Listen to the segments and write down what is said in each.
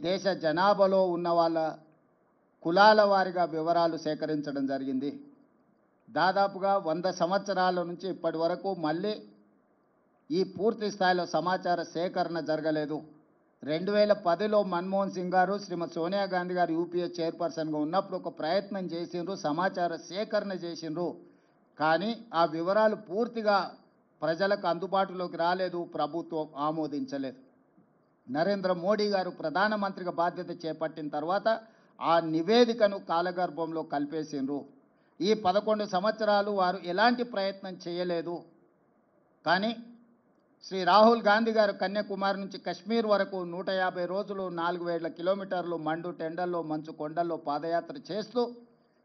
దేశ జనాభాలో ఉన్న వాళ్ళ కులాల వారిగా వివరాలు సేకరించడం జరిగింది. దాదాపుగా 100 సంవత్సరాల నుంచి ఇప్పటి వరకు మళ్ళీ ఈ పూర్తి స్థాయిలో సమాచార సేకరణ జరగలేదు. 2010లో మన్మోహన్ సింగ్ గారు శ్రీమతి సోనియా గాంధీ గారు యూపీఏ చైర్పర్సన్గా ఉన్నప్పుడు ఒక ప్రయత్నం చేసిండ్రు, సమాచార సేకరణ చేసిండ్రు. కానీ ఆ వివరాలు పూర్తిగా ప్రజలకు అందుబాటులోకి రాలేదు, ప్రభుత్వం ఆమోదించలేదు. నరేంద్ర మోడీ గారు ప్రధానమంత్రిగా బాధ్యత చేపట్టిన తర్వాత ఆ నివేదికను కాలగర్భంలో కలిపేసిండ్రు. ఈ 11 సంవత్సరాలు వారు ఎలాంటి ప్రయత్నం చేయలేదు. కానీ శ్రీ రాహుల్ గాంధీ గారు కన్యాకుమారి నుంచి కశ్మీర్ వరకు 150 రోజులు 4000 కిలోమీటర్లు మండు టెండల్లో మంచు కొండల్లో పాదయాత్ర చేస్తూ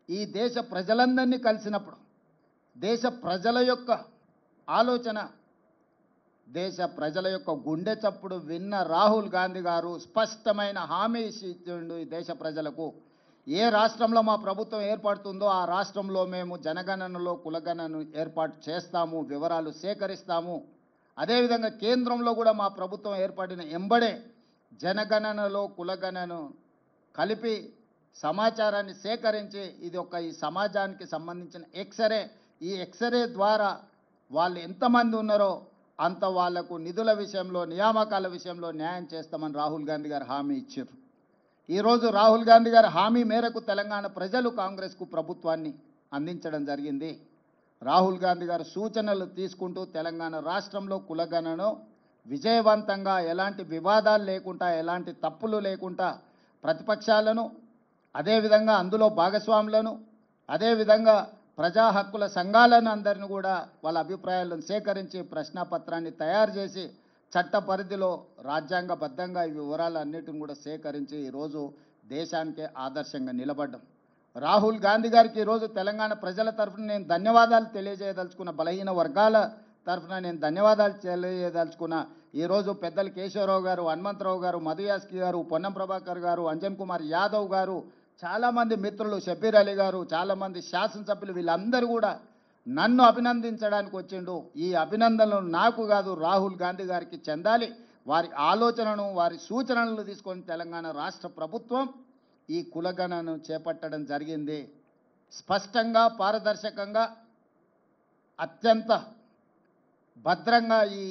ఈ దేశ ప్రజలందరినీ కలిసినప్పుడు దేశ ప్రజల యొక్క ఆలోచన, దేశ ప్రజల యొక్క గుండె చప్పుడు విన్న రాహుల్ గాంధీ గారు స్పష్టమైన హామీ ఇచ్చిండు ఈ దేశ ప్రజలకు. ఏ రాష్ట్రంలో మా ప్రభుత్వం ఏర్పడుతుందో ఆ రాష్ట్రంలో మేము జనగణనలో కులగణనను ఏర్పాటు చేస్తాము, వివరాలు సేకరిస్తాము. అదేవిధంగా కేంద్రంలో కూడా మా ప్రభుత్వం ఏర్పడిన ఎంబడే జనగణనలో కులగణనను కలిపి సమాచారాన్ని సేకరించి ఇది ఈ సమాజానికి సంబంధించిన ఎక్స్రే, ఈ ఎక్స్రే ద్వారా వాళ్ళు ఎంతమంది ఉన్నారో అంత వాళ్లకు నిధుల విషయంలో నియామకాల విషయంలో న్యాయం చేస్తామని రాహుల్ గాంధీ గారు హామీ ఇచ్చారు. ఈరోజు రాహుల్ గాంధీ గారు హామీ మేరకు తెలంగాణ ప్రజలు కాంగ్రెస్కు ప్రభుత్వాన్ని అందించడం జరిగింది. రాహుల్ గాంధీ గారు సూచనలు తీసుకుంటూ తెలంగాణ రాష్ట్రంలో కులగణను విజయవంతంగా ఎలాంటి వివాదాలు లేకుండా, ఎలాంటి తప్పులు లేకుండా ప్రతిపక్షాలను, అదేవిధంగా అందులో భాగస్వాములను, అదేవిధంగా ప్రజా హక్కుల సంఘాలను అందరిని కూడా వాళ్ళ అభిప్రాయాలను సేకరించి ప్రశ్నాపత్రాన్ని తయారు చేసి చట్ట పరిధిలో రాజ్యాంగబద్ధంగా ఈ వివరాలన్నిటిని కూడా సేకరించి ఈరోజు దేశానికే ఆదర్శంగా నిలబడ్డం. రాహుల్ గాంధీ గారికి ఈరోజు తెలంగాణ ప్రజల తరఫున నేను ధన్యవాదాలు తెలియజేయదలుచుకున్న, బలహీన వర్గాల తరఫున నేను ధన్యవాదాలు తెలియజేయదలుచుకున్న. ఈరోజు పెద్దలు కేశవరావు గారు, హనుమంతరావు గారు, మధుయాస్కి గారు, పొన్నం ప్రభాకర్ గారు, అంజన్ కుమార్ యాదవ్ గారు, చాలామంది మిత్రులు, షబ్బీర్ అలీ గారు, చాలామంది శాసనసభ్యులు, వీళ్ళందరూ కూడా నన్ను అభినందించడానికి వచ్చిండు. ఈ అభినందనలు నాకు కాదు, రాహుల్ గాంధీ గారికి చెందాలి. వారి ఆలోచనను, వారి సూచనలను తీసుకొని తెలంగాణ రాష్ట్ర ప్రభుత్వం ఈ కులగణను చేపట్టడం జరిగింది. స్పష్టంగా, పారదర్శకంగా, అత్యంత భద్రంగా ఈ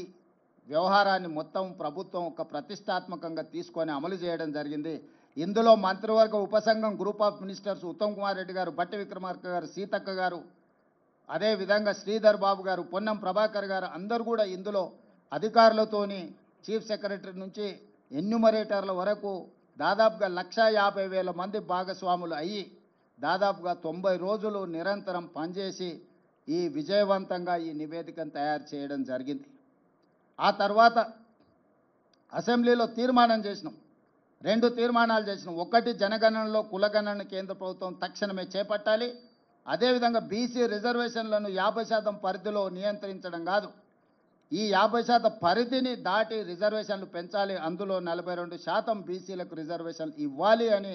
వ్యవహారాన్ని మొత్తం ప్రభుత్వం ఒక ప్రతిష్టాత్మకంగా తీసుకొని అమలు చేయడం జరిగింది. ఇందులో మంత్రివర్గ ఉపసంఘం group of ministers Uttam Kumar Reddy గారు, బట్టి విక్రమార్క గారు, సీతక్క గారు, అదేవిధంగా శ్రీధర్ బాబు గారు, పొన్నం ప్రభాకర్ గారు అందరూ కూడా ఇందులో అధికారులతోని చీఫ్ సెక్రటరీ నుంచి ఎన్యూమరేటర్ల వరకు దాదాపుగా 150,000 మంది భాగస్వాములు అయ్యి దాదాపుగా 90 రోజులు నిరంతరం పనిచేసి ఈ విజయవంతంగా ఈ నివేదికను తయారు చేయడం జరిగింది. ఆ తర్వాత అసెంబ్లీలో తీర్మానం చేసినాం, 2 తీర్మానాలు చేసినాం. ఒకటి, జనగణనలో కులగణన కేంద్ర ప్రభుత్వం తక్షణమే చేపట్టాలి. అదేవిధంగా బీసీ రిజర్వేషన్లను 50% పరిధిలో నియంత్రించడం కాదు, ఈ 50% పరిధిని దాటి రిజర్వేషన్లు పెంచాలి. అందులో 42% బీసీలకు రిజర్వేషన్లు ఇవ్వాలి అని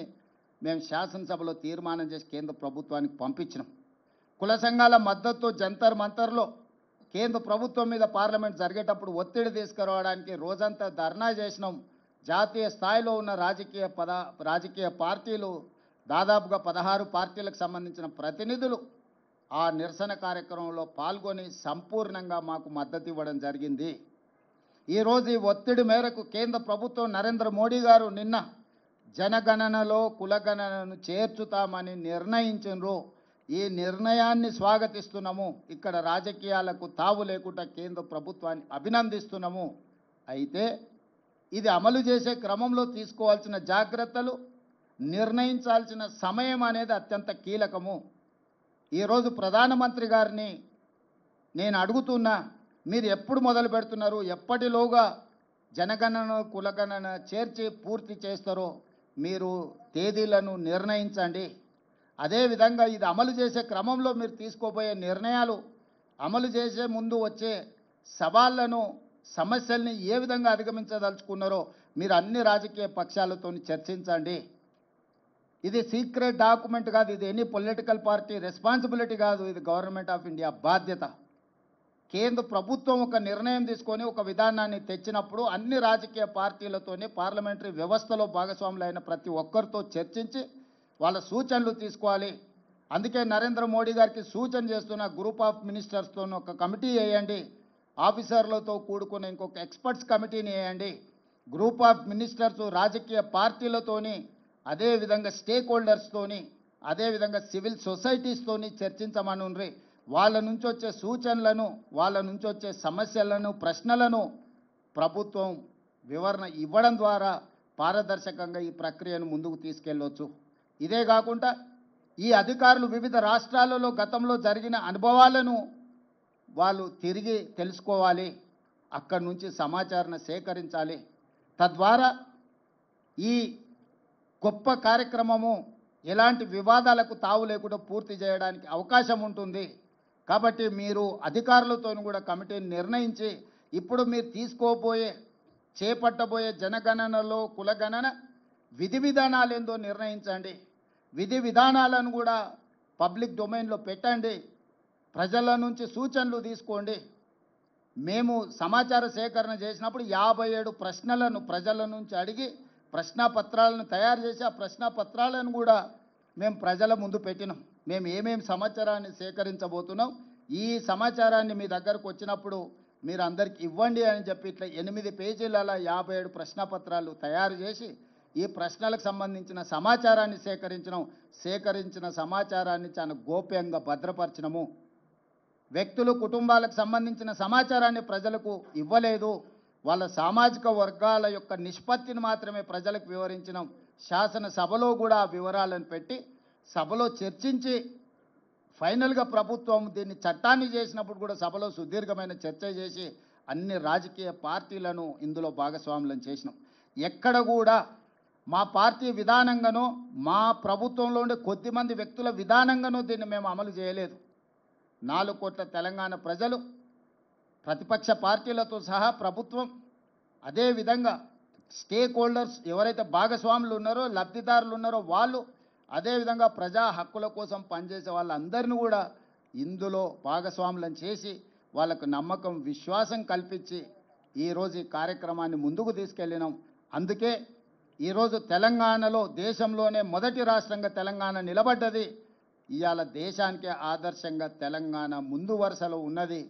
మేము శాసనసభలో తీర్మానం చేసి కేంద్ర ప్రభుత్వానికి పంపించినాం. కుల సంఘాల మద్దతు జంతర్ మంతర్లో కేంద్ర ప్రభుత్వం మీద పార్లమెంట్ జరిగేటప్పుడు ఒత్తిడి తీసుకురావడానికి రోజంతా ధర్నా చేసినాం. జాతీయ స్థాయిలో ఉన్న రాజకీయ పార్టీలు దాదాపుగా 16 పార్టీలకు సంబంధించిన ప్రతినిధులు ఆ నిరసన కార్యక్రమంలో పాల్గొని సంపూర్ణంగా మాకు మద్దతు ఇవ్వడం జరిగింది. ఈరోజు ఈ ఒత్తిడి మేరకు కేంద్ర ప్రభుత్వం నరేంద్ర మోడీ గారు నిన్న జనగణనలో కులగణనను చేర్చుతామని నిర్ణయించారు. ఈ నిర్ణయాన్ని స్వాగతిస్తున్నాము. ఇక్కడ రాజకీయాలకు తావు లేకుండా కేంద్ర ప్రభుత్వాన్ని అభినందిస్తున్నాము. అయితే ఇది అమలు చేసే క్రమంలో తీసుకోవాల్సిన జాగ్రత్తలు, నిర్ణయించాల్సిన సమయం అనేది అత్యంత కీలకము. ఈరోజు ప్రధానమంత్రి గారిని నేను అడుగుతున్నా, మీరు ఎప్పుడు మొదలు పెడుతున్నారు, ఎప్పటిలోగా జనగణన కులగణన చేర్చి పూర్తి చేస్తారో మీరు తేదీలను నిర్ణయించండి. అదేవిధంగా ఇది అమలు చేసే క్రమంలో మీరు తీసుకోబోయే నిర్ణయాలు, అమలు చేసే ముందు వచ్చే సవాళ్లను, సమస్యల్ని ఏ విధంగా అధిగమించదలుచుకున్నారో మీరు అన్ని రాజకీయ పక్షాలతో చర్చించండి. ఇది సీక్రెట్ డాక్యుమెంట్ కాదు, ఇది ఎనీ పొలిటికల్ పార్టీ రెస్పాన్సిబిలిటీ కాదు, ఇది గవర్నమెంట్ ఆఫ్ ఇండియా బాధ్యత. కేంద్ర ప్రభుత్వం ఒక నిర్ణయం తీసుకొని ఒక విధానాన్ని తెచ్చినప్పుడు అన్ని రాజకీయ పార్టీలతోనే పార్లమెంటరీ వ్యవస్థలో భాగస్వాములైన ప్రతి ఒక్కరితో చర్చించి వాళ్ళ సూచనలు తీసుకోవాలి. అందుకే నరేంద్ర మోడీ గారికి సూచన చేస్తున్న గ్రూప్ ఆఫ్ మినిస్టర్స్తో ఒక కమిటీ వేయండి, ఆఫీసర్లతో కూడుకున్న ఇంకొక ఎక్స్పర్ట్స్ కమిటీని వేయండి. గ్రూప్ ఆఫ్ మినిస్టర్స్ రాజకీయ పార్టీలతోని, అదేవిధంగా స్టేక్ హోల్డర్స్తోని, అదేవిధంగా సివిల్ సొసైటీస్తోని చర్చించమనుండ్రి. వాళ్ళ నుంచి వచ్చే సూచనలను, వాళ్ళ నుంచి వచ్చే సమస్యలను, ప్రశ్నలను ప్రభుత్వం వివరణ ఇవ్వడం ద్వారా పారదర్శకంగా ఈ ప్రక్రియను ముందుకు తీసుకెళ్ళవచ్చు. ఇదే కాకుండా ఈ అధికారులు వివిధ రాష్ట్రాలలో గతంలో జరిగిన అనుభవాలను వాళ్ళు తిరిగి తెలుసుకోవాలి, అక్కడి నుంచి సమాచారాన్ని సేకరించాలి. తద్వారా ఈ గొప్ప కార్యక్రమము ఎలాంటి వివాదాలకు తావు లేకుండా పూర్తి చేయడానికి అవకాశం ఉంటుంది. కాబట్టి మీరు అధికారులతో కూడా కమిటీని నిర్ణయించి ఇప్పుడు మీరు చేపట్టబోయే జనగణనలో కులగణన విధి విధానాలు ఏందో నిర్ణయించండి. విధి విధానాలను కూడా పబ్లిక్ డొమైన్లో పెట్టండి. ప్రజల నుంచి సూచనలు తీసుకోండి. మేము సమాచార సేకరణ చేసినప్పుడు 57 ప్రశ్నలను ప్రజల నుంచి అడిగి ప్రశ్నాపత్రాలను తయారు చేసి ఆ ప్రశ్నాపత్రాలను కూడా మేము ప్రజల ముందు పెట్టినాం. మేము ఏమేమి సమాచారాన్ని సేకరించబోతున్నాం, ఈ సమాచారాన్ని మీ దగ్గరకు వచ్చినప్పుడు మీరు అందరికీ ఇవ్వండి అని చెప్పి ఇట్లా 8 పేజీలలో 57 ప్రశ్నాపత్రాలు తయారు చేసి ఈ ప్రశ్నలకు సంబంధించిన సమాచారాన్ని సేకరించిన సమాచారాన్ని చాలా గోప్యంగా భద్రపరచడము. వ్యక్తులు, కుటుంబాలకు సంబంధించిన సమాచారాన్ని ప్రజలకు ఇవ్వలేదు. వాళ్ళ సామాజిక వర్గాల యొక్క నిష్పత్తిని మాత్రమే ప్రజలకు వివరించినాం. శాసనసభలో కూడా ఆ వివరాలను పెట్టి సభలో చర్చించి ఫైనల్గా ప్రభుత్వం దీన్ని చట్టాన్ని చేసినప్పుడు కూడా సభలో సుదీర్ఘమైన చర్చ చేసి అన్ని రాజకీయ పార్టీలను ఇందులో భాగస్వాములను చేసినాం. ఎక్కడ కూడా మా పార్టీ విధానంగానో మా ప్రభుత్వంలో ఉండే కొద్దిమంది వ్యక్తుల విధానంగానో దీన్ని మేము అమలు చేయలేదు. 4 కోట్ల తెలంగాణ ప్రజలు, ప్రతిపక్ష పార్టీలతో సహా ప్రభుత్వం, అదేవిధంగా స్టేక్ హోల్డర్స్ ఎవరైతే భాగస్వాములు ఉన్నారో, లబ్ధిదారులు ఉన్నారో వాళ్ళు, అదేవిధంగా ప్రజా హక్కుల కోసం పనిచేసే వాళ్ళందరినీ కూడా ఇందులో భాగస్వాములను చేసి వాళ్ళకు నమ్మకం, విశ్వాసం కల్పించి ఈరోజు ఈ కార్యక్రమాన్ని ముందుకు తీసుకెళ్ళినాం. అందుకే ఈరోజు తెలంగాణలో దేశంలోనే మొదటి రాష్ట్రంగా తెలంగాణ నిలబడ్డది. ఇవాళ దేశానికే ఆదర్శంగా తెలంగాణ ముందు వరుసలో ఉన్నది.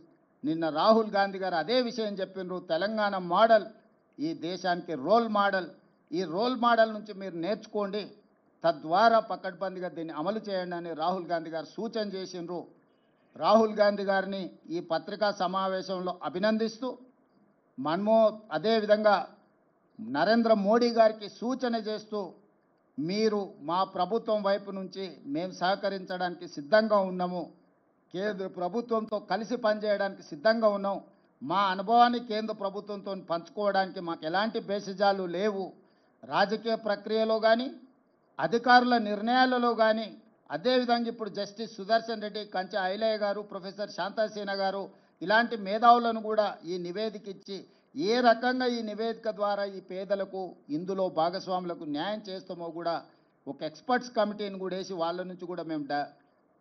నిన్న రాహుల్ గాంధీ గారు అదే విషయం చెప్పినారు. తెలంగాణ మోడల్ ఈ దేశానికి రోల్ మోడల్. ఈ రోల్ మోడల్ నుంచి మీరు నేర్చుకోండి, తద్వారా పకడ్బందీగా దీన్ని అమలు చేయండి అని రాహుల్ గాంధీ గారు సూచన చేసినారు. రాహుల్ గాంధీ గారిని ఈ పత్రికా సమావేశంలో అభినందిస్తూ అదేవిధంగా నరేంద్ర మోడీ గారికి సూచన చేస్తూ మీరు మా ప్రభుత్వం వైపు నుంచి మేము సహకరించడానికి సిద్ధంగా ఉన్నాము, కేంద్ర ప్రభుత్వంతో కలిసి పనిచేయడానికి సిద్ధంగా ఉన్నాం. మా అనుభవాన్ని కేంద్ర ప్రభుత్వంతో పంచుకోవడానికి మాకు ఎలాంటి భేషజాలు లేవు. రాజకీయ ప్రక్రియలో కానీ, అధికారుల నిర్ణయాలలో కానీ, అదేవిధంగా ఇప్పుడు జస్టిస్ సుదర్శన్ రెడ్డి, కంచె ఐలయ్య గారు, ప్రొఫెసర్ శాంతాసేన గారు ఇలాంటి మేధావులను కూడా ఈ నివేదిక ఇచ్చి ఏ రకంగా ఈ నివేదిక ద్వారా ఈ పేదలకు, ఇందులో భాగస్వాములకు న్యాయం చేస్తామో కూడా ఒక ఎక్స్పర్ట్స్ కమిటీని కూడా వేసి వాళ్ళ నుంచి కూడా మేము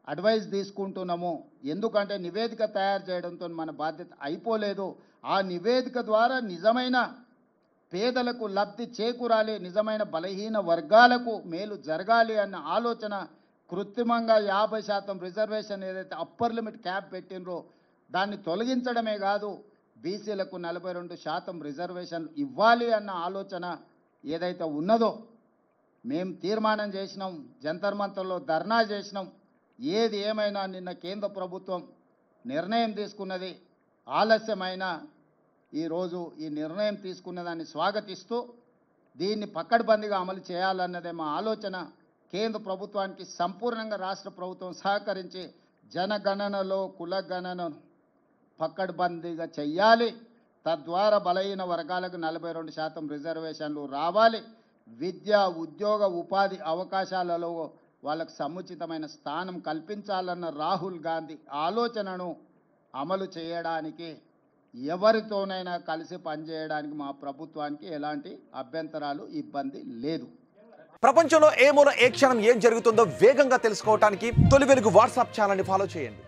అడ్వైస్ తీసుకుంటున్నాము. ఎందుకంటే నివేదిక తయారు చేయడంతో మన బాధ్యత అయిపోలేదు. ఆ నివేదిక ద్వారా నిజమైన పేదలకు లబ్ధి చేకూరాలి, నిజమైన బలహీన వర్గాలకు మేలు జరగాలి అన్న ఆలోచన కృత్రిమంగా 50% రిజర్వేషన్ ఏదైతే అప్పర్ లిమిట్ క్యాప్ పెట్టినరో దాన్ని తొలగించడమే కాదు, బీసీలకు 42% రిజర్వేషన్ ఇవ్వాలి అన్న ఆలోచన ఏదైతే ఉన్నదో మేము తీర్మానం చేసినాం, జంతర్ మంతర్లో ధర్నా చేసినాం. ఏది ఏమైనా నిన్న కేంద్ర ప్రభుత్వం నిర్ణయం తీసుకున్నది, ఆలస్యమైన ఈరోజు ఈ నిర్ణయం తీసుకున్న దాన్ని స్వాగతిస్తూ దీన్ని పకడ్బందీగా అమలు చేయాలన్నదే మా ఆలోచన. కేంద్ర ప్రభుత్వానికి సంపూర్ణంగా రాష్ట్ర ప్రభుత్వం సహకరించి జనగణనలో కులగణనను పకడ్బందీగా చెయ్యాలి. తద్వారా బలహీన వర్గాలకు 42% రిజర్వేషన్లు రావాలి. విద్య, ఉద్యోగ, ఉపాధి అవకాశాలలో వాళ్ళకు సముచితమైన స్థానం కల్పించాలన్న రాహుల్ గాంధీ ఆలోచనను అమలు చేయడానికి ఎవరితోనైనా కలిసి పనిచేయడానికి మా ప్రభుత్వానికి ఎలాంటి అభ్యంతరాలు, ఇబ్బంది లేదు. ప్రపంచంలో ఏ మూల ఏ క్షణం ఏం జరుగుతుందో వేగంగా తెలుసుకోవడానికి తొలి వెలుగు వాట్సాప్ ఛానల్ని ఫాలో చేయండి.